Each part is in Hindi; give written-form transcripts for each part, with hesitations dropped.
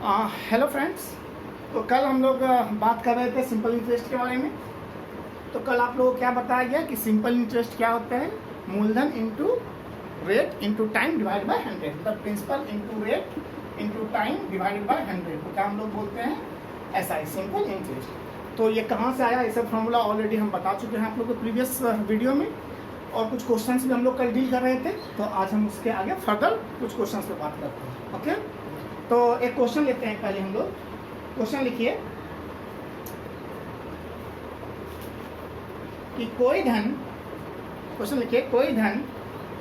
Hello friends. तो कल हम लोग बात कर रहे थे सिंपल इंटरेस्ट के बारे में। तो कल आप लोगों को क्या बताया गया कि सिंपल इंटरेस्ट क्या होता है, मूलधन into rate into time divide by 100, मतलब principal into rate into time divided by 100 को क्या हम लोग बोलते हैं, एसआई, सिंपल इंटरेस्ट। तो ये कहाँ से आया, ये सब फॉर्मूला ऑलरेडी हम बता चुके हैं आप लोग को प्रीवियस वीडियो में, और कुछ क्वेश्चंस भी हम लोग कल डील कर रहे थे। तो आज हम उसके आगे फर्दर कुछ क्वेश्चंस पे बात करते हैं। ओके, तो एक क्वेश्चन लेते हैं पहले हम लोग। क्वेश्चन लिखिए कि कोई धन, क्वेश्चन लिखिए कोई धन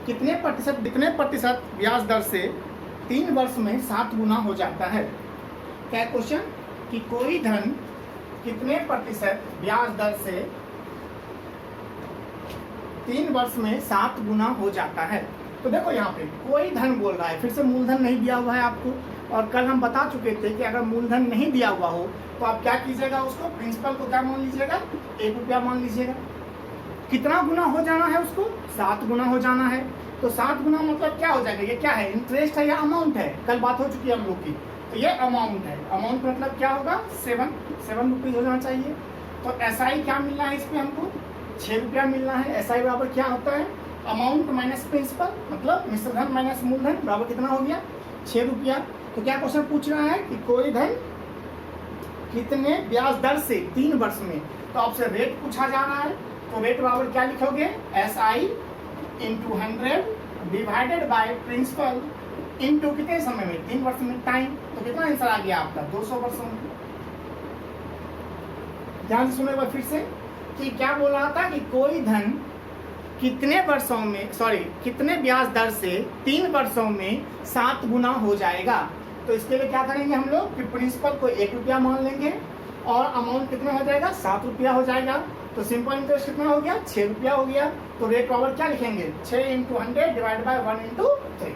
कितने प्रतिशत ब्याज दर से 3 वर्ष में 7 गुना हो जाता है। क्या क्वेश्चन कि कोई धन कितने प्रतिशत ब्याज दर से 3 वर्ष में 7 गुना हो जाता है। तो देखो यहाँ पे कोई धन बोल रहा है, फिर से मूलधन नहीं दिया हुआ है आपको, और कल हम बता चुके थे कि अगर मूलधन नहीं दिया हुआ हो तो आप क्या कीजिएगा, उसको प्रिंसिपल को क्या मान लीजिएगा, 1 रुपया मान लीजिएगा। कितना गुना हो जाना है उसको, 7 गुना हो जाना है। तो 7 गुना मतलब क्या हो जाएगा, ये क्या है, इंटरेस्ट है या अमाउंट है, कल बात हो चुकी है हम लोग की। तो ये अमाउंट है, अमाउंट मतलब क्या होगा, 7 रुपीज हो जाना चाहिए। तो एसआई क्या मिलना है इसमें हमको, 6 रुपया मिलना है। एसआई बराबर क्या होता है, अमाउंट माइनस प्रिंसिपल, मतलब मिश्रधन माइनस मूलधन, बराबर कितना हो गया, 6 रुपया। तो क्या क्वेश्चन पूछ रहा है कि कोई धन कितने ब्याज दर से 3 वर्ष में, तो आपसे रेट पूछा जा रहा है। तो रेट बराबर क्या लिखोगे, S I into 100 divided by principal into कितने समय में, 3 वर्ष में टाइम। तो कितना आंसर आ गया आपका, 200 वर्षों में। ध्यान से सुने फिर से कि क्या बोल रहा था कि कोई धन कितने वर्षों में, कितने ब्याज दर से 3 वर्षों में 7 गुना हो जाएगा। तो इसके लिए क्या करेंगे हम लोग कि प्रिंसिपल को 1 रुपया मान लेंगे और अमाउंट कितना हो जाएगा, 7 रुपया हो जाएगा। तो सिंपल इंटरेस्ट कितना हो गया, 6 रुपया हो गया। तो रेट पावर क्या लिखेंगे, 6 इंटू 100 डिवाइड बाय 1 इंटू 3।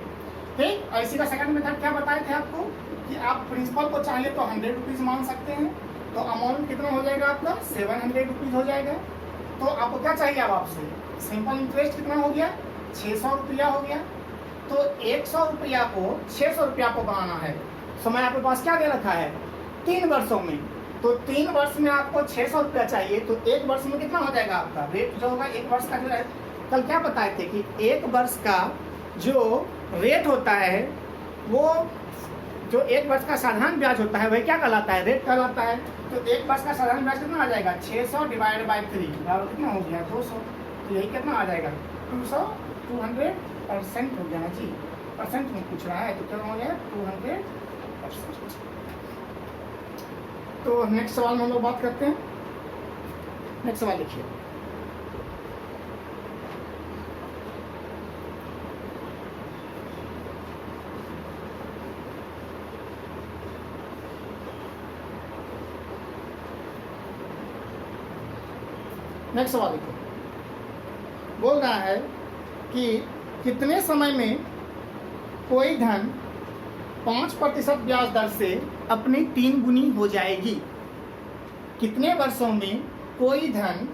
ठीक, और इसी का सेकंड मेथड क्या बताए थे आपको कि आप प्रिंसिपल को चाहिए तो 100 रुपीज मान सकते हैं। तो अमाउंट कितना हो जाएगा आपका, 700 रुपीज हो जाएगा। तो आपको क्या चाहिए अब आपसे, सिंपल इंटरेस्ट कितना हो गया, 600 रुपया हो गया। तो 100 रुपया को 600 रुपया को बनाना है। समय आपके पास क्या दे रखा है, 3 वर्षों में। तो 3 वर्ष में आपको 600 रुपया चाहिए। तो 1 वर्ष में कितना हो जाएगा आपका रेट जो होगा, 1 वर्ष का जो है, कल क्या बताए थे कि 1 वर्ष का जो रेट होता है, वो जो 1 वर्ष का साधारण ब्याज होता है वह क्या कहलाता है, रेट कहलाता है। तो 1 वर्ष का साधारण ब्याज कितना आ जाएगा, 600 डिवाइड बाई 3 बराबर कितना हो गया, 200। तो यही कितना आ जाएगा, 200% हो गया जी, परसेंट में पूछ रहा है। तो कितना हो गया, 200%। तो नेक्स्ट सवाल में हम लोग बात करते हैं। नेक्स्ट सवाल लिखिए, नेक्स्ट सवाल लिखो। बोल रहा है कि कितने समय में कोई धन 5% ब्याज दर से अपनी 3 गुनी हो जाएगी। कितने वर्षों में कोई धन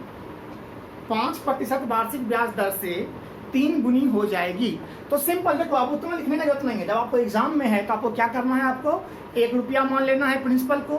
5% वार्षिक ब्याज दर से 3 गुनी हो जाएगी। तो सिंपल देखो, अब उतना लिखने का जरूरत नहीं है। जब आपको एग्जाम में है तो आपको क्या करना है, आपको 1 रुपया मान लेना है प्रिंसिपल को।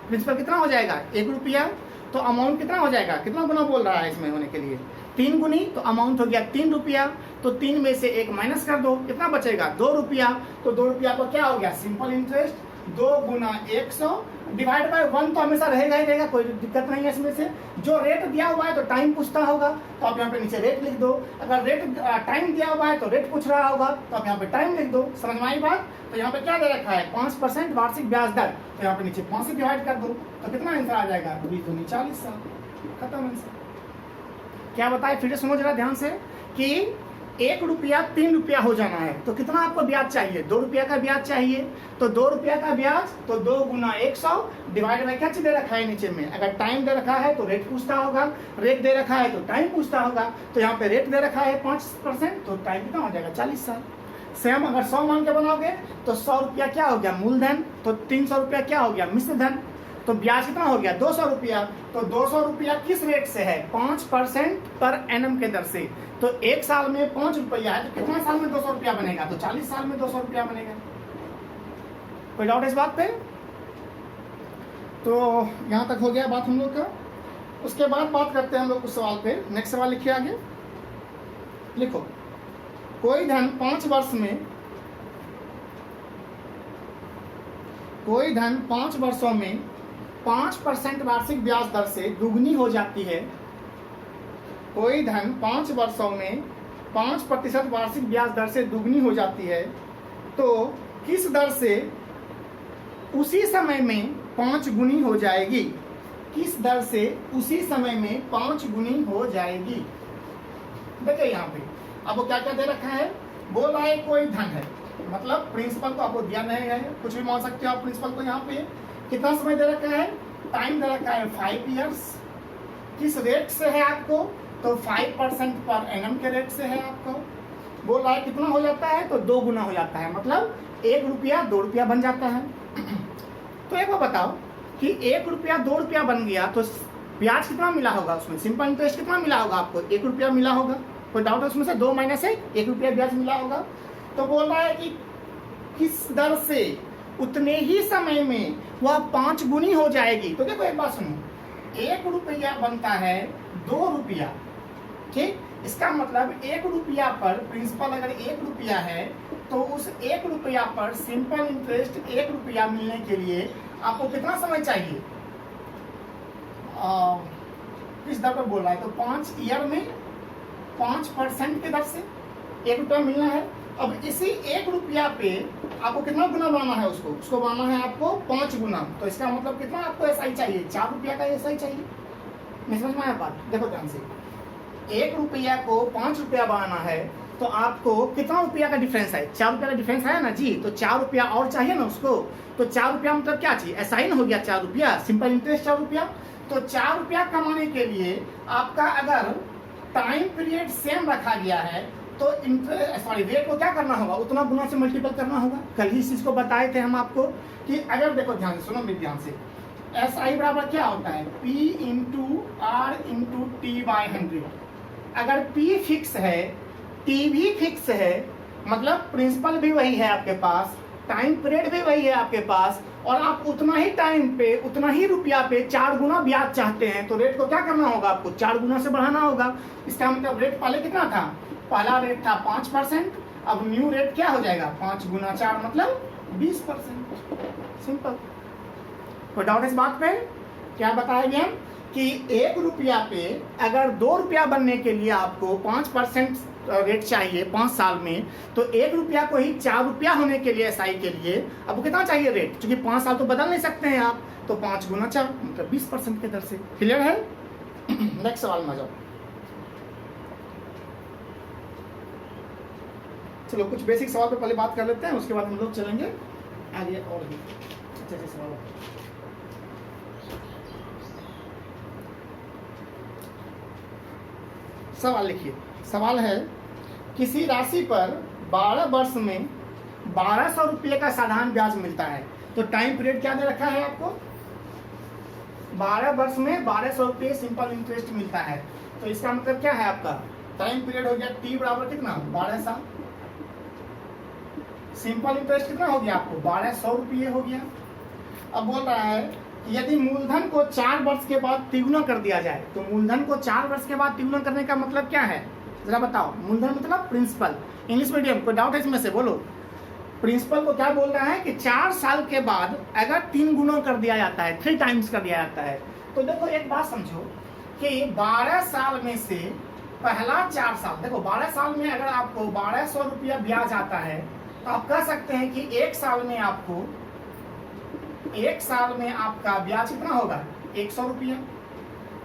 प्रिंसिपल कितना हो जाएगा, 1 रुपया। तो अमाउंट कितना हो जाएगा, कितना गुना बोल रहा है इसमें होने के लिए, 3 गुनी। तो अमाउंट हो गया 3 रुपया। तो 3 में से 1 माइनस कर दो, कितना बचेगा, 2 रुपया। तो 2 रुपया को क्या हो गया, simple interest 2 Guna 100 divide by 1 तो हमेशा रहेगा ही रहेगा, कोई दिक्कत नहीं है इसमें से। जो रेट दिया हुआ है तो टाइम पूछता होगा, तो आप यहाँ पे नीचे रेट लिख दो। अगर रेट टाइम दिया हुआ है तो रेट पूछ रहा होगा, तो आप यहाँ पे टाइम लिख दो। समझ में आई बात। तो यहाँ पे क्या दे रखा है, 5% वार्षिक ब्याज दर। तो यहाँ पे नीचे 5 से डिवाइड कर दो, तो कितना आंसर आ जाएगा, 40 साल। खत्म आंसर। क्या बताए, फिर समझ रहा ध्यान से कि 1 रुपया 3 रुपया हो जाना है। तो कितना आपको ब्याज चाहिए, 2 रुपया का ब्याज चाहिए। तो 2 रुपया का ब्याज, तो 2 गुना 100 डिवाइड बाई क्या चीज दे रखा है नीचे में, अगर टाइम दे रखा है तो रेट पूछता होगा, रेट दे रखा है तो टाइम पूछता होगा। तो यहाँ पे रेट दे रखा है 5%, तो टाइम कितना हो जाएगा, 40 साल। सेम अगर 100 मान के बनाओगे तो 100 रुपया क्या हो गया, मूलधन। तो 300 रुपया क्या हो गया, मिश्रधन। तो ब्याज कितना हो गया, 200 रुपया। तो 200 रुपया किस रेट से है, 5% पर एनम के दर से। तो 1 साल में 5 रुपया है, तो कितना साल में 200 रुपया बनेगा, तो 40 साल में 200 रुपया बनेगा। कोई डाउट है इस बात पे? तो यहाँ तक हो गया बात हम लोग का। उसके बाद बात करते हैं हम लोग उस सवाल पे। नेक्स्ट सवाल लिखिए आगे। लिखो, कोई धन 5 वर्ष में, कोई धन 5 वर्षों में 5% वार्षिक ब्याज दर से दुगनी हो जाती है। कोई धन 5 वर्षों में 5% वार्षिक ब्याज दर से दुगनी हो जाती है, तो किस दर से उसी समय में 5 गुनी हो जाएगी? किस दर से उसी समय में 5 गुनी हो जाएगी? देखिए यहाँ पे आपको क्या क्या दे रखा है। बोल रहा है कोई धन है, मतलब प्रिंसिपल को आपको दिया नहीं है, कुछ भी मान सकते हो आप प्रिंसिपल को। यहाँ पे कितना समय दे रखा है? टाइम दे रखा है 5 इयर्स। किस रेट से है आपको? तो 5% पर एनम के रेट से है आपको। बोल रहा है कितना हो जाता है? तो 2 गुना हो जाता है, मतलब 1 रुपया 2 रुपया बन जाता है। तो एक बार बताओ कि 1 रुपया 2 रुपया बन गया तो ब्याज कितना मिला होगा उसमें? सिंपल इंटरेस्ट कितना मिला होगा आपको? 1 रुपया मिला होगा। कोई डाउट है उसमें से? 2 माइनस 1 रुपया ब्याज मिला होगा। तो बोल रहा है कि किस दर से उतने ही समय में वह 5 गुनी हो जाएगी। तो देखो एक बात सुनो, 1 रुपया बनता है 2 रुपया, ठीक। इसका मतलब 1 रुपया पर प्रिंसिपल अगर 1 रुपया है तो उस 1 रुपया पर सिंपल इंटरेस्ट 1 रुपया मिलने के लिए आपको कितना समय चाहिए? किस दर पर बोल रहा है? तो 5 ईयर में 5% के दर से 1 रुपया मिलना है। अब इसी 1 रुपया पे आपको कितना गुना बनाना है? उसको बनाना है आपको 5 गुना। तो इसका मतलब कितना आपको एसआई चाहिए? 4 रुपया का एसआई चाहिए। नहीं समझ में आया बात? देखो ध्यान से, 1 रुपया को 5 रुपया बनाना है तो आपको कितना रुपया का डिफरेंस है? 4 रुपया का डिफरेंस है ना जी। तो 4 रुपया और चाहिए ना उसको। तो 4 रुपया मतलब क्या चाहिए? एसआई ना हो गया 4 रुपया, सिंपल इंटरेस्ट 4 रुपया। तो 4 रुपया कमाने के लिए आपका अगर टाइम पीरियड सेम रखा गया है तो रेट को क्या करना होगा? उतना गुना से मल्टीपल करना होगा। कल ही इस चीज को बताए थे हम आपको कि अगर देखो ध्यान से सुनो, ध्यान से, एसआई बराबर क्या होता है? P into R into T by 100। अगर P फिक्स है, T भी फिक्स है, मतलब प्रिंसिपल भी वही है आपके पास, टाइम पीरियड भी वही है आपके पास, और आप उतना ही टाइम पे उतना ही रुपया पे 4 गुना ब्याज चाहते हैं, तो रेट को क्या करना होगा? आपको 4 गुना से बढ़ाना होगा। इसका मतलब रेट पहले कितना था? पहला रेट था 5%, अब न्यू रेट क्या हो जाएगा? 5 गुना 4 मतलब 20%। सिंपल। कोई डाउट इस बात पे? क्या बताया गया कि 1 रुपया पे अगर 2 रुपया बनने के लिए आपको 5% रेट चाहिए 5 साल में, तो 1 रुपया को ही 4 रुपया होने के लिए एसआई के लिए आपको कितना चाहिए रेट? क्योंकि 5 साल तो बदल नहीं सकते हैं आप, तो 5 गुना 4 मतलब 20% के दर से। क्लियर है? नेक्स्ट सवाल में जाओ। चलो कुछ बेसिक सवाल पे पहले बात कर लेते हैं, उसके बाद हम लोग चलेंगे आगे और भी अच्छे अच्छे सवाल। सवाल लिखिए। सवाल है, किसी राशि पर 12 वर्ष में 1200 रुपये का साधारण ब्याज मिलता है। तो टाइम पीरियड क्या दे रखा है आपको? 12 वर्ष में 1200 रुपये सिंपल इंटरेस्ट मिलता है। तो इसका मतलब क्या है आपका? टाइम पीरियड हो गया टी बराबर कितना? 12 साल। सिंपल इंटरेस्ट कितना हो गया आपको? 1200 रुपये हो गया। अब बोल रहा है कि यदि मूलधन को 4 वर्ष के बाद तिगुना कर दिया जाए, तो मूलधन को 4 वर्ष के बाद तिगुना करने का मतलब क्या है? जरा बताओ। मूलधन मतलब प्रिंसिपल। इंग्लिश मीडियम, कोई डाउट है इसमें से? बोलो। प्रिंसिपल को क्या बोल रहा है कि 4 साल के बाद अगर 3 गुना कर दिया जाता है, 3 टाइम्स कर दिया जाता है, तो देखो एक बात समझो कि 12 साल में से पहला 4 साल, देखो 12 साल में अगर आपको 1200 रुपया ब्याज आता है, तो आप कह सकते हैं कि 1 साल में आपको 1 साल में आपका ब्याज कितना होगा? 100 रुपया।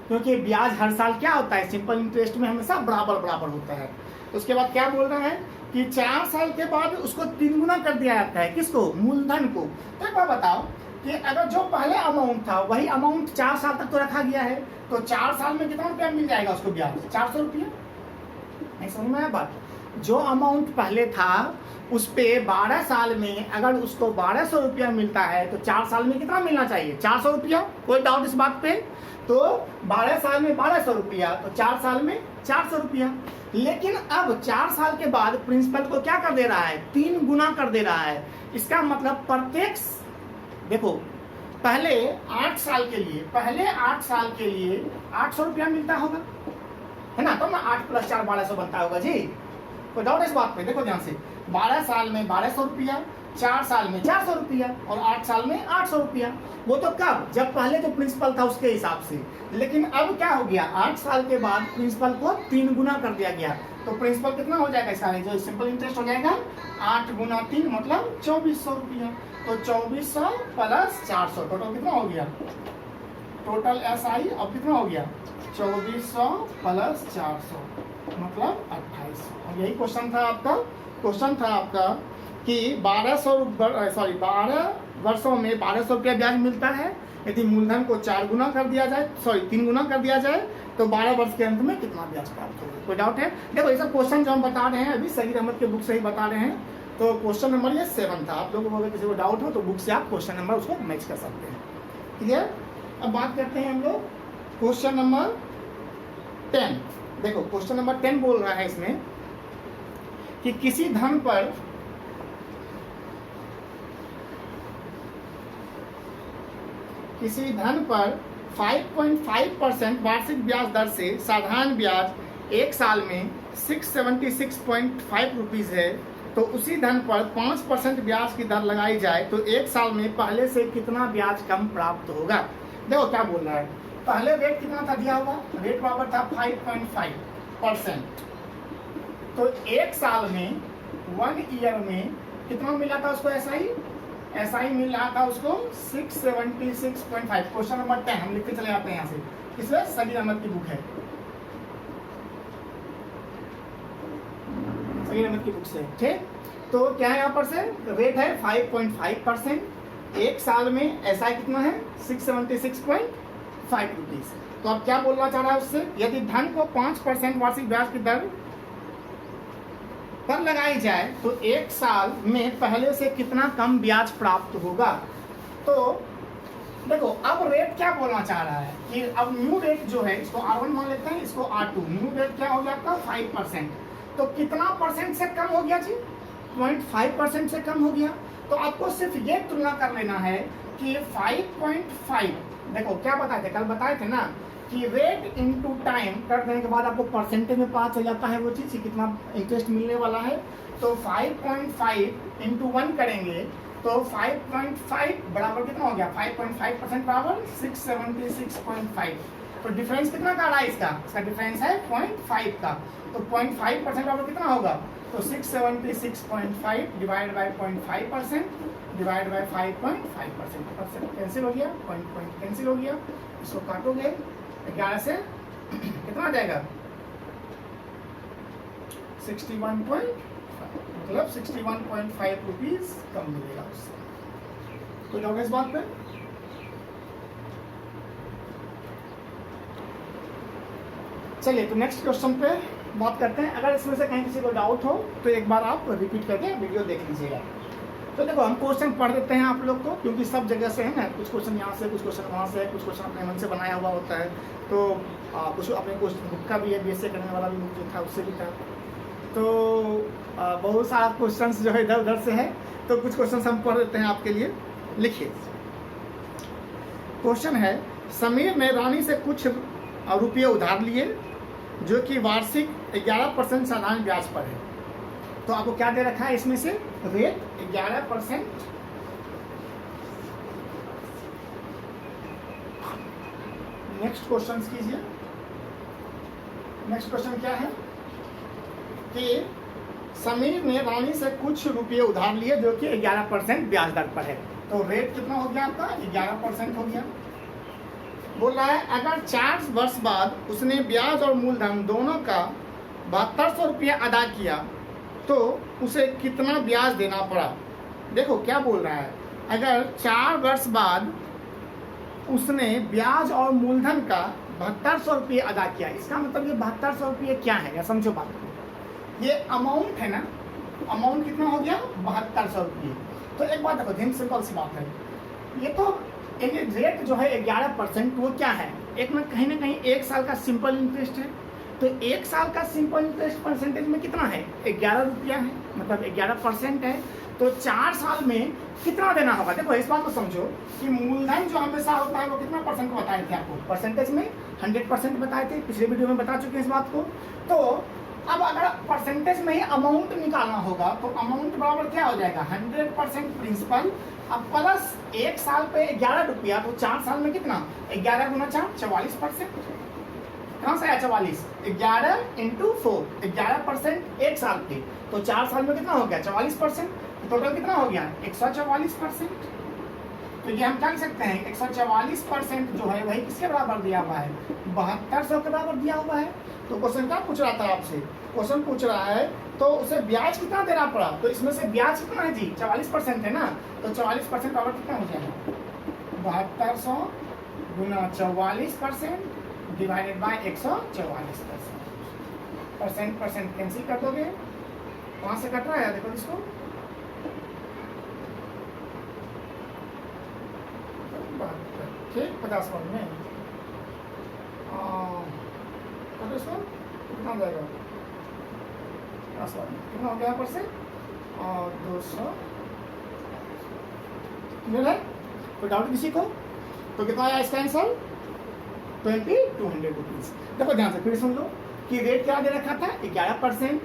क्योंकि ब्याज हर साल क्या होता है? सिंपल इंटरेस्ट में हमेशा बराबर बराबर होता है। तो उसके बाद क्या बोल रहा है कि 4 साल के बाद उसको 3 गुना कर दिया जाता है। किसको? मूलधन को। तो एक बार बताओ कि अगर जो पहले अमाउंट था वही अमाउंट 4 साल तक तो रखा गया है, तो 4 साल में कितना रुपया मिल जाएगा उसको ब्याज? 400 रुपया। नहीं समझ में आया बात? जो अमाउंट पहले था उस पे 12 साल में अगर उसको 1200 रुपया मिलता है, तो 4 साल में कितना मिलना चाहिए? 400 रुपया। कोई डाउट इस बात पे? तो 12 साल में 1200 रुपया, तो 4 साल में 400 रुपया। लेकिन अब 4 साल के बाद प्रिंसिपल को क्या कर दे रहा है? 3 गुना कर दे रहा है। इसका मतलब प्रत्येक, देखो पहले 8 साल के लिए 800 रुपया मिलता होगा, है ना, तो ना 8 + 4 1200 बनता होगा जी। कोई डाउट इस बात पे? देखो ध्यान से, 12 साल में 1200 रुपया, 4 साल में 400 रुपया और 8 साल में 800 रुपया। वो तो कब, जब पहले जो प्रिंसिपल था उसके हिसाब से। लेकिन अब क्या हो गया, 8 साल के बाद प्रिंसिपल को 3 गुना कर दिया गया, तो प्रिंसिपल कितना हो जाएगा इसका, जो सिंपल इंटरेस्ट हो जाएगा 8 × 3 मतलब 2400 रुपया। तो 2400 + 400 टोटल कितना हो गया, टोटल SI अब कितना हो गया, 2400 + 400 मतलब 2800। और यही क्वेश्चन था आपका कि 12 वर्षों में 1200 रुपया ब्याज मिलता है। यदि मूलधन को 3 गुना कर दिया जाए तो 12 वर्ष के अंत में कितना ब्याज प्राप्त होगा। कोई डाउट है? देखो ये सब क्वेश्चन जो हम बता रहे हैं अभी सईद अहमद के बुक से ही बता रहे हैं। तो क्वेश्चन नंबर ये 7 था। आप लोगों को अगर किसी को डाउट हो तो बुक से आप क्वेश्चन नंबर उसको मैच कर सकते हैं। क्लियर? अब बात करते हैं हम लोग क्वेश्चन नंबर 10। देखो क्वेश्चन नंबर 10 बोल रहा है इसमें कि किसी धन पर किसी धन पर 5.5% वार्षिक ब्याज दर से साधारण ब्याज 1 साल में 676.5 रुपीज है, तो उसी धन पर 5% ब्याज की दर लगाई जाए तो 1 साल में पहले से कितना ब्याज कम प्राप्त होगा। देखो क्या बोल रहा है, पहले रेट कितना था दिया हुआ, रेट बराबर था 5.5%। तो 1 साल में 1 ईयर में कितना मिला था उसको, ऐसा ही मिल रहा था उसको 676.5। क्वेश्चन नंबर 10 हम लिखते चले जाते हैं यहाँ से, इसमें सईद अहमद की बुक है, सईद अहमद की बुक से। ठीक, तो क्या है यहाँ पर से रेट है 5.5%, 1 साल में ऐसा कितना है 676.5 रुपीज। तो अब क्या बोलना चाह रहा है उससे, यदि धन को 5% वार्षिक ब्याज की दर पर लगाई जाए तो 1 साल में पहले से कितना कम ब्याज प्राप्त होगा। तो देखो अब रेट क्या बोलना चाह रहा है कि अब न्यू रेट जो है इसको R1 मान लेते हैं, इसको R2। न्यू रेट क्या हो गया आपका 5%, तो कितना परसेंट से कम हो गया जी, 0.5% से कम हो गया। तो आपको सिर्फ ये तुलना कर लेना है कि 5.5, देखो क्या बताए थे, कल बताए थे ना कि रेट इनटू टाइम कर देने के बाद आपको परसेंटेज में पता चल जाता है वो चीज़ कितना इंटरेस्ट मिलने वाला है। तो 5.5 × 1 करेंगे तो 5.5 बराबर कितना हो गया, 5.5% बराबर 676.5। तो डिफरेंस कितना का रहा है इसका डिफरेंस है 0.5 का। तो 0.5% बराबर कितना होगा, तो 676.5 divide by 0.5% divide by 5.5%। Cancel हो गया, पॉइंट कैंसिल हो गया, इसको काटोगे 11 से कितना आ जाएगा 61.5, मतलब 61.5 रुपीज कम मिलेगा उससे। तो डाउट इस बात पे? चलिए तो नेक्स्ट क्वेश्चन पे बात करते हैं। अगर इसमें से कहीं किसी को डाउट हो तो एक बार आप रिपीट करके वीडियो देख लीजिएगा। तो देखो हम क्वेश्चन पढ़ देते हैं आप लोग को, क्योंकि सब जगह से है ना, कुछ क्वेश्चन यहाँ से, कुछ क्वेश्चन वहाँ से, कुछ क्वेश्चन अपने मन से बनाया हुआ होता है। तो कुछ अपने क्वेश्चन बुक का भी है, BSc करने वाला भी बुक जो था उससे भी था। तो बहुत सारा क्वेश्चन जो है इधर उधर से है, तो कुछ क्वेश्चन हम पढ़ देते हैं आपके लिए। लिखिए, क्वेश्चन है समीर ने रानी से कुछ रुपये उधार लिए जो कि वार्षिक 11% साधारण ब्याज पर है। तो आपको क्या दे रखा है इसमें से, रेट 11%। नेक्स्ट क्वेश्चन कीजिए। नेक्स्ट क्वेश्चन क्या है कि समीर ने रानी से कुछ रुपये उधार लिए जो कि 11% ब्याज दर पर है। तो रेट कितना हो गया आपका, 11% हो गया। बोल रहा है अगर 4 वर्ष बाद उसने ब्याज और मूलधन दोनों का 7200 रुपया अदा किया तो उसे कितना ब्याज देना पड़ा। देखो क्या बोल रहा है, अगर 4 वर्ष बाद उसने ब्याज और मूलधन का 7200 रुपये अदा किया, इसका मतलब ये 7200 रुपये क्या है, या समझो बात को, ये अमाउंट है ना, अमाउंट कितना हो गया 7200 रुपये। तो एक बात देखो, ध्यान सिंपल सी बात है, ये तो एक रेट जो है 11%, वो क्या है, एक ना कहीं 1 साल का सिंपल इंटरेस्ट है। तो 1 साल का सिंपल इंटरेस्ट परसेंटेज में कितना है, 11 रुपया है, मतलब 11% है। तो 4 साल में कितना देना होगा। देखो इस बात को समझो कि मूलधन जो हमेशा होता है वो कितना परसेंट को बताए थे आपको, परसेंटेज में 100% बताए थे, पिछले वीडियो में बता चुके हैं इस बात को। तो अब अगर परसेंटेज में ही अमाउंट निकालना होगा तो अमाउंट बराबर क्या हो जाएगा, 100% प्रिंसिपल अब प्लस 1 साल पे 11 रुपया, तो 4 साल में कितना, 11 गुना 4 44%। कहाँ से आया 44, 11 इंटू 4, 11% 1 साल पे, तो 4 साल में कितना हो गया 44%, टोटल कितना हो गया 144%। तो ये हम क्या लिख सकते हैं 144% जो है वही किसके बराबर दिया हुआ है, 7200 के बराबर दिया हुआ है। तो क्वेश्चन क्या पूछ रहा था आपसे, क्वेश्चन पूछ रहा है तो उसे ब्याज कितना देना पड़ा, तो इसमें से ब्याज कितना है जी 44% है ना, तो 44% बराबर कितना हो जाएगा 7200 गुना 44% डिवाइडेड बाय 144%। परसेंट कैंसिल कर दोगे, कहाँ से कट रहा है देखो इसको, ठीक 50 में इसको कितना हो जाएगा, कितना हो गया यहाँ पर से 200 क्लियर है। तो डाउट किसी को, तो कितना आया इसका आंसर 2200 रुपीज। देखो ध्यान से फिर सुन लो कि रेट क्या दे रखा था 11%,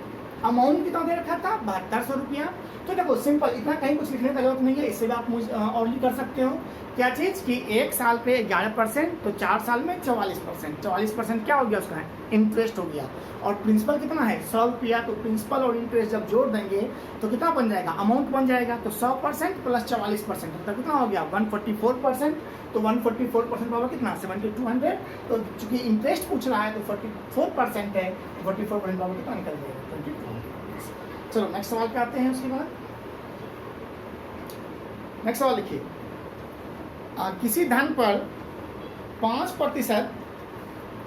अमाउंट कितना दे रखा था 7200 रुपया। तो देखो सिंपल, इतना कहीं कुछ लिखने का जरूरत नहीं है, इससे भी आप और भी कर सकते हो। क्या चीज़ कि 1 साल पे 11%, तो 4 साल में 44%, 44% क्या हो गया उसका इंटरेस्ट हो गया, और प्रिंसिपल कितना है 100 रुपया, तो प्रिंसिपल और इंटरेस्ट जब जोड़ देंगे तो कितना बन जाएगा, अमाउंट बन जाएगा, तो 100% प्लस 44%, तो कितना हो गया 144%, तो 144% बराबर कितना 7200। तो चूंकि इंटरेस्ट पूछ रहा है तो 44% है, 44% बराबर कितना निकल जाएगा 2200। चलो नेक्स्ट सवाल पे आते हैं। उसके बाद नेक्स्ट सवाल लिखिए, किसी धन पर 5%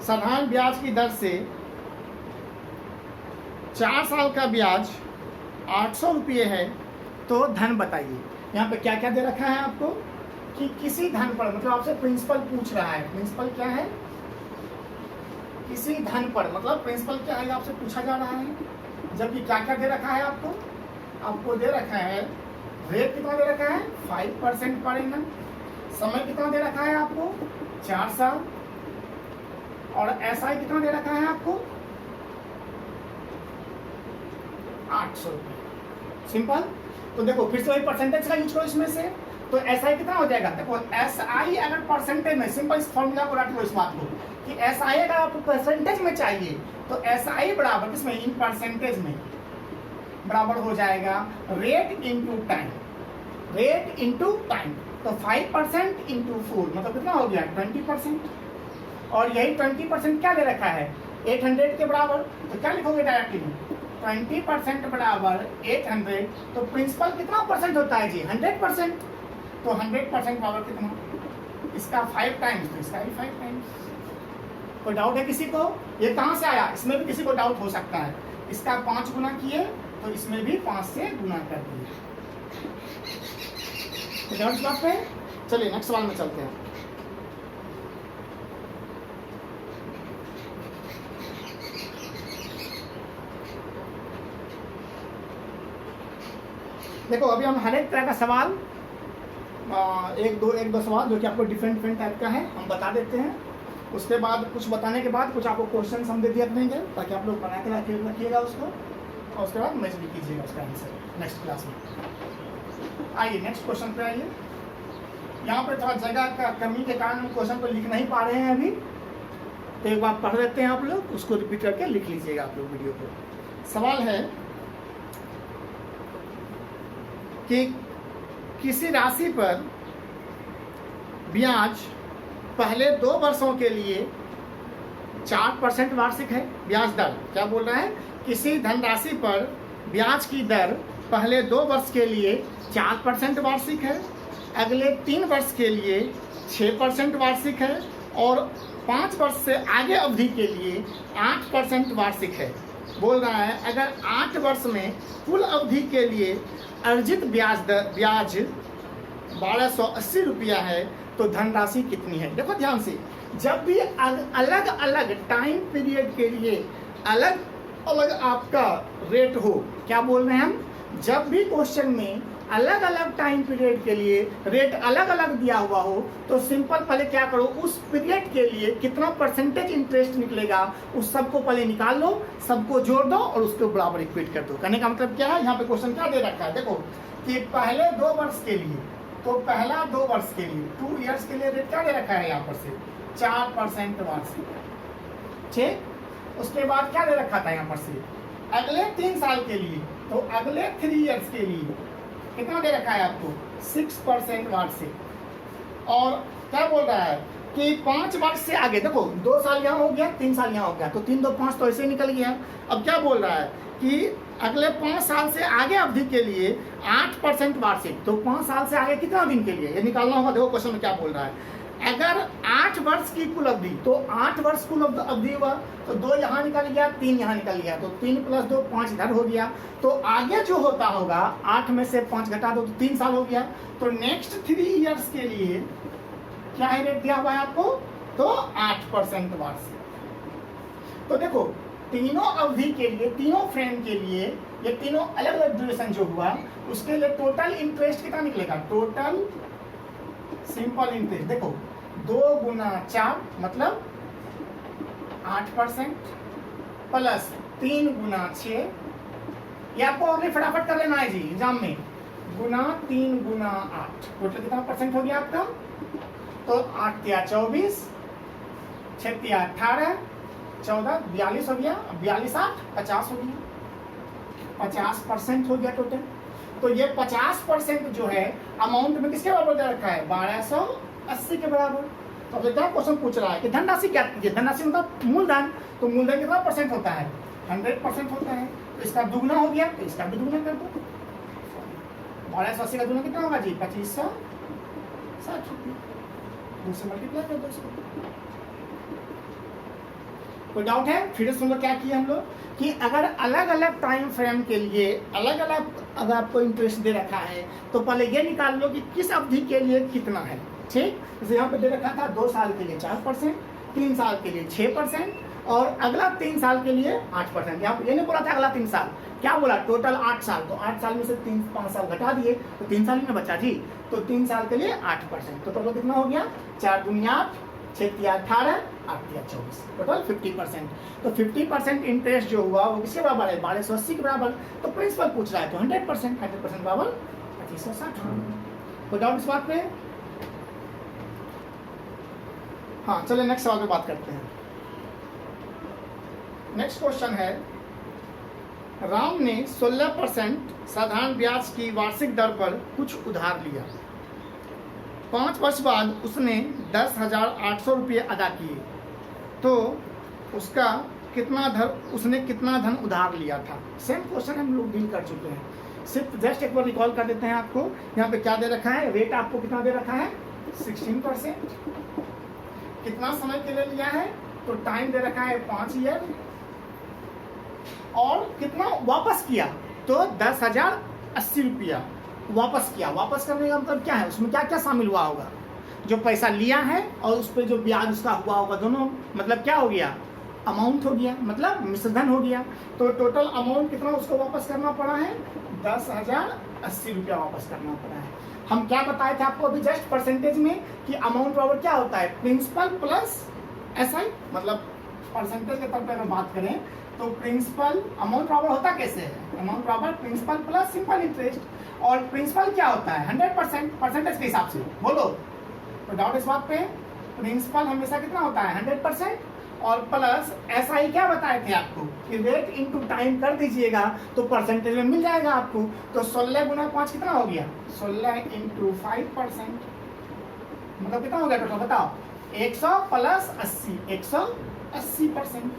साधारण ब्याज की दर से 4 साल का ब्याज 800 रुपये है, तो धन बताइए। यहाँ पे क्या क्या दे रखा है आपको कि किसी धन पर, मतलब आपसे प्रिंसिपल पूछ रहा है, प्रिंसिपल क्या है किसी धन पर, मतलब प्रिंसिपल क्या है आपसे पूछा जा रहा है। जबकि क्या क्या दे रखा है आपको दे रखा है रेट कितना दे रखा है 5% पर एनम, समय कितना दे रखा है आपको 4 साल, और एसआई कितना दे रखा है आपको 800 रुपये। सिंपल। तो देखो फिर से वही परसेंटेज का यूज करो इसमें से, तो एसआई कितना हो जाएगा, देखो एसआई अगर परसेंटेज में, सिंपल इस फॉर्मूला को रख लो इस बात को कि एसआई अगर आपको परसेंटेज में चाहिए तो एसआई बराबर किसमें, इन परसेंटेज में बराबर हो जाएगा rate into time, rate into time. तो 5% इंटू 4 मतलब कितना हो गया 20%, और यही 20% क्या दे रखा है 800 के बराबर, तो क्या लिखोगे डायरेक्टली 20% बराबर 800, तो प्रिंसिपल कितना परसेंट होता है जी 100%, तो 100% बराबर कितना, इसका 5 टाइम्स, तो इसका भी 5 टाइम्स। कोई डाउट है किसी को, ये कहाँ से आया, इसमें भी किसी को डाउट हो सकता है। इसका 5 गुना किए तो इसमें भी 5 से गुना कर दिए। तो डाउट इस बात पे। चलिए नेक्स्ट सवाल में चलते हैं। देखो अभी हम हर एक तरह का सवाल एक दो सवाल जो कि आपको डिफरेंट टाइप का है हम बता देते हैं। उसके बाद कुछ बताने के बाद कुछ आपको क्वेश्चन हम दे दिया देंगे ताकि आप लोग बना के रखिएगा उसको, और उसके बाद मैच भी कीजिएगा उसका आंसर नेक्स्ट क्लास में। आइए नेक्स्ट क्वेश्चन पे आइए। यहाँ पे थोड़ा जगह का कमी के कारण हम क्वेश्चन को लिख नहीं पा रहे हैं अभी, तो एक बार पढ़ लेते हैं आप लोग, उसको रिपीट करके लिख लीजिएगा आप लोग वीडियो को। सवाल है कि किसी राशि पर ब्याज पहले 2 वर्षों के लिए 4% वार्षिक है। ब्याज दर क्या बोल रहा है, किसी धनराशि पर ब्याज की दर पहले 2 वर्ष के लिए 4% वार्षिक है, अगले 3 वर्ष के लिए 6% वार्षिक है, और 5 वर्ष से आगे अवधि के लिए 8% वार्षिक है। बोल रहा है अगर 8 वर्ष में कुल अवधि के लिए अर्जित ब्याज 1280 रुपया है तो धनराशि कितनी है। देखो ध्यान से, जब भी अलग अलग टाइम पीरियड के लिए अलग अलग आपका रेट हो, क्या बोल रहे हैं हम, जब भी क्वेश्चन में अलग अलग टाइम पीरियड के लिए रेट अलग अलग दिया हुआ हो तो सिंपल पहले क्या करो, उस पीरियड के लिए कितना परसेंटेज इंटरेस्ट निकलेगा उस सबको पहले निकाल लो, सबको जोड़ दो और उसके बराबर इक्वेट कर दो। कहने का मतलब क्या है, यहाँ पे क्वेश्चन क्या दे रखा है, देखो कि पहले 2 वर्ष के लिए, तो पहला 2 वर्ष के लिए 2 इयर्स के लिए रेट क्या दे रखा है यहाँ पर से 4% वार्षिक, ठीक। उसके बाद क्या दे रखा था यहाँ पर से अगले 3 साल के लिए, तो अगले 3 इयर्स के लिए कितना दे रखा है आपको 6% वार्षिक। और क्या बोल रहा है कि 5 वर्ष से आगे, देखो 2 साल यहाँ हो गया, 3 साल यहाँ हो गया, तो 3 2 5 तो ऐसे निकल गया। अब क्या बोल रहा है कि अगले 5 साल से आगे अवधि के लिए 8% वार्षिक, तो 5 साल से आगे कितना दिन के लिए ये निकालना होगा। देखो क्वेश्चन में क्या बोल रहा है, अगर 8 वर्ष की कुल अवधि, तो 8 वर्ष कुल अवधि हुआ, तो 2 यहाँ निकल गया, 3 यहाँ निकल गया, तो 3 + 2 5 इधर हो गया। तो आगे जो होता होगा 8 में से 5 घटा दो तो 3 साल हो गया। तो नेक्स्ट 3 इयर्स के लिए क्या है रेट दिया हुआ है आपको, तो 8% वार्षिक। तो देखो तीनों अवधि के लिए, तीनों फ्रेम के लिए, ये तीनों अलग अलग ड्यूरेशन जो हुआ उसके लिए टोटल इंटरेस्ट कितना निकलेगा, टोटल सिंपल इंटरेस्ट देखो 2 × 4 मतलब 8% प्लस 3 × 6, ये आपको अभी फटाफट कर लेना है जी एग्जाम में, गुना 3 × 8 टोटल कितना परसेंट हो गया आपका, तो 8 × 24, 6 × 18, 14 42 हो गया, 42 8 50 हो गया, 50% हो गया टोटल। तो ये 50% जो है अमाउंट में किसके बराबर दे रखा है 1280 के बराबर। तो अब क्या क्वेश्चन पूछ रहा है कि धनराशि क्या, धनराशि मतलब मूलधन, तो मूलधन कितना परसेंट होता है 100% होता है, तो इसका दुगना हो गया तो इसका भी दुगना कर दो। 1280 का दुगना कितना होगा जी 2560 रुपये, 2 से मल्टीप्लाई कर दो इसको। कोई डाउट है, फिर सुन लो क्या किया हम लोग कि अगर अलग अलग टाइम फ्रेम के लिए अलग अलग अगर आपको इंटरेस्ट दे रखा है तो पहले ये निकाल लो कि किस अवधि के लिए कितना है, ठीक। जैसे यहाँ पे दे रखा था 2 साल के लिए 4%, 3 साल के लिए 6% और अगला 3 साल के लिए 8%। यहाँ पे ये नहीं बोला था अगला 3 साल, क्या बोला टोटल 8 साल, तो 8 साल में से 5 साल घटा दिए तो 3 साल में बचा जी, तो 3 साल के लिए 8%, तो टोटल कितना हो गया 4 दूनी 8, 6 × 18, 8 × 24, टोटल 50%। तो 50% इंटरेस्ट जो हुआ वो किसके बराबर है 1280 के बराबर। तो प्रिंसिपल पूछ रहा है तो 100% बराबर 2560। कोई डाउट इस बात पे? हाँ चलिए नेक्स्ट सवाल पे बात करते हैं। नेक्स्ट क्वेश्चन है, राम ने 16% साधारण ब्याज की वार्षिक दर पर कुछ उधार लिया, 5 वर्ष बाद उसने 10,800 रुपये अदा किए, तो उसका उसने कितना धन उधार लिया था। सेम क्वेश्चन हम लोग डील कर चुके हैं, सिर्फ जस्ट एक बार रिकॉल कर देते हैं आपको। यहाँ पे क्या दे रखा है, रेट आपको कितना दे रखा है 16%, कितना समय के लिए लिया है तो टाइम दे रखा है 5 ईयर, और कितना वापस किया तो 10,080 रुपया वापस किया। वापस करने का मतलब क्या है, उसमें क्या क्या शामिल हुआ होगा, जो पैसा लिया है और उस पर जो ब्याज उसका हुआ होगा, दोनों मतलब क्या हो गया अमाउंट हो गया, मतलब मिश्रधन हो गया। तो टोटल अमाउंट कितना उसको वापस करना पड़ा है 10,080 रुपया वापस करना पड़ा है। हम क्या बताए थे आपको अभी जस्ट परसेंटेज में कि अमाउंट बराबर क्या होता है प्रिंसिपल प्लस एसआई, मतलब परसेंटेज के तौर पर अगर बात करें तो प्रिंसिपल अमाउंट बराबर होता कैसे है, अमाउंट बराबर प्रिंसिपल प्लस सिंपल इंटरेस्ट, और प्रिंसिपल क्या होता है 100% परसेंटेज के हिसाब से। बोलो तो डाउट इस बात पे, प्रिंसिपल हमेशा कितना होता है 100%, और प्लस एसआई क्या बताए थे आपको कि रेट इनटू टाइम कर दीजिएगा तो परसेंटेज में मिल जाएगा आपको। तो 16 × 5 कितना हो गया 16 × 5%, मतलब कितना हो गया टोटल बताओ 100 + 80, 180%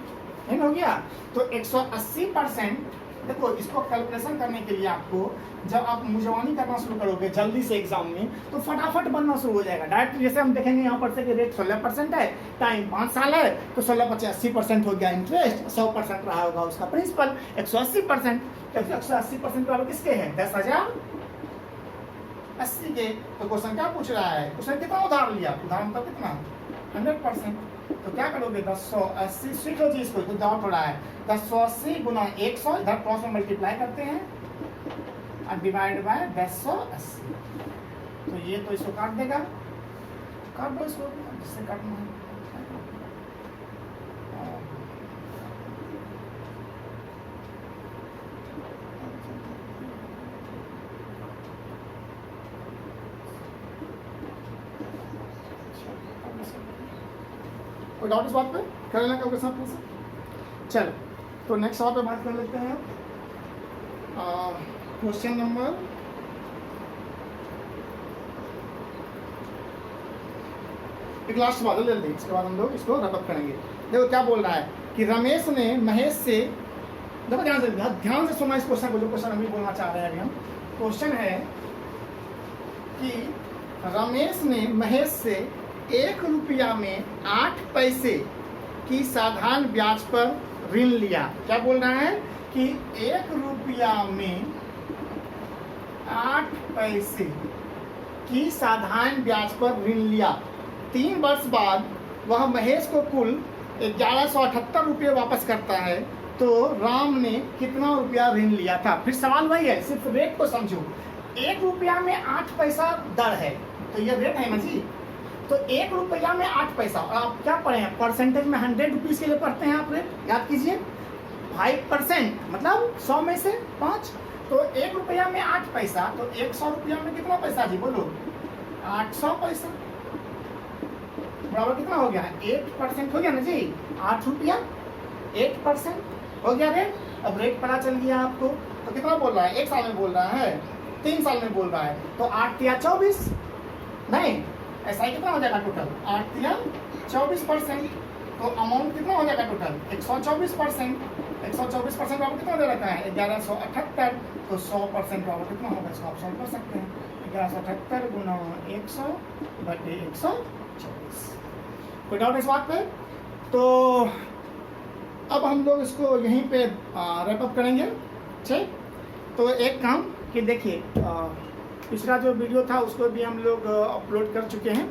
नहीं हो गया। तो 180% देखो, इसको कैलकुलेशन करने के लिए आपको जब आप मुजवानी करना शुरू करोगे जल्दी से एग्जाम में तो फटाफट बनना शुरू हो जाएगा। डायरेक्ट जैसे हम देखेंगे यहाँ पर से कि रेट 16% है, टाइम 5 साल है, तो 16 × 5 80% हो गया इंटरेस्ट, 100% रहा होगा उसका प्रिंसिपल 180%। 180% बराबर किसके हैं 10,080 के। तो क्वेश्चन क्या पूछ रहा है, क्वेश्चन कितना उधार लिया, उधार मतलब कितना 100%। तो क्या करोगे 1080 स्विच हो चीज को, डाउट हो रहा है 1080 × 100, इधर क्रॉस में मल्टीप्लाई करते हैं और डिवाइड बाय 1080। तो ये तो इसको काट देगा, काट दो इसको जिससे काटना है। कोई डाउट इस बात पे? कर लेना क्या साथ में से? चलो तो नेक्स्ट सवाल पे बात कर लेते हैं। क्वेश्चन नंबर एक लास्ट सवाल जल्दी, इसके बाद हम लोग इसको रैप अप करेंगे। देखो क्या बोल रहा है कि रमेश ने महेश से, देखो ध्यान से सुनना इस क्वेश्चन को, जो क्वेश्चन अभी बोलना चाह रहे हैं अभी हम। क्वेश्चन है कि रमेश ने महेश से 1 रुपया में 8 पैसे की साधारण ब्याज पर ऋण लिया। क्या बोल रहा है कि 1 रुपया में 8 पैसे की साधारण ब्याज पर ऋण लिया। 3 वर्ष बाद वह महेश को कुल 1178 रुपये वापस करता है, तो राम ने कितना रुपया ऋण लिया था? फिर सवाल वही है, सिर्फ रेट को समझो। 1 रुपया में 8 पैसा दर है, तो ये रेट है ना जी। तो 1 रुपया में 8 पैसा, और आप क्या पढ़े हैं परसेंटेज में? 100 रुपीज़ के लिए पढ़ते हैं आप रेट, याद कीजिए। 5% मतलब 100 में से 5। तो 1 रुपया में 8 पैसा, तो 100 रुपया में कितना पैसा जी बोलो? 800 पैसा। बराबर कितना हो गया? 8% हो गया ना जी। 8 रुपया 8% हो गया रेट। अब रेट पता चल गया आपको, तो कितना बोल रहा है? 1 साल में बोल रहा है, 3 साल में बोल रहा है, तो 8 या 24 नहीं, ऐसा ही कितना हो जाएगा टोटल? 8 या 24%। तो अमाउंट कितना हो जाएगा टोटल? 124%। 124% बराबर कितना दे रखा है? 1178। तो 100% बराबर कितना होगा? इसको आप सॉल्व कर सकते हैं। 1178 गुना 100 बटे 124। कोई डाउट इस बात पे? तो अब हम लोग इसको यहीं पे रैप अप करेंगे। ठीक, तो एक काम कि देखिए, पिछला जो वीडियो था उसको भी हम लोग अपलोड कर चुके हैं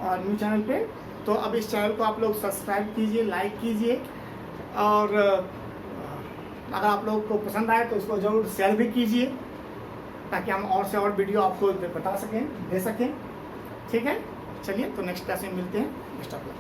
न्यू चैनल पे। तो अब इस चैनल को आप लोग सब्सक्राइब कीजिए, लाइक कीजिए, और अगर आप लोग को पसंद आए तो उसको ज़रूर शेयर भी कीजिए, ताकि हम और से और वीडियो आपको बता सकें, दे सकें। ठीक है, चलिए तो नेक्स्ट क्लास में मिलते हैं। Best of luck.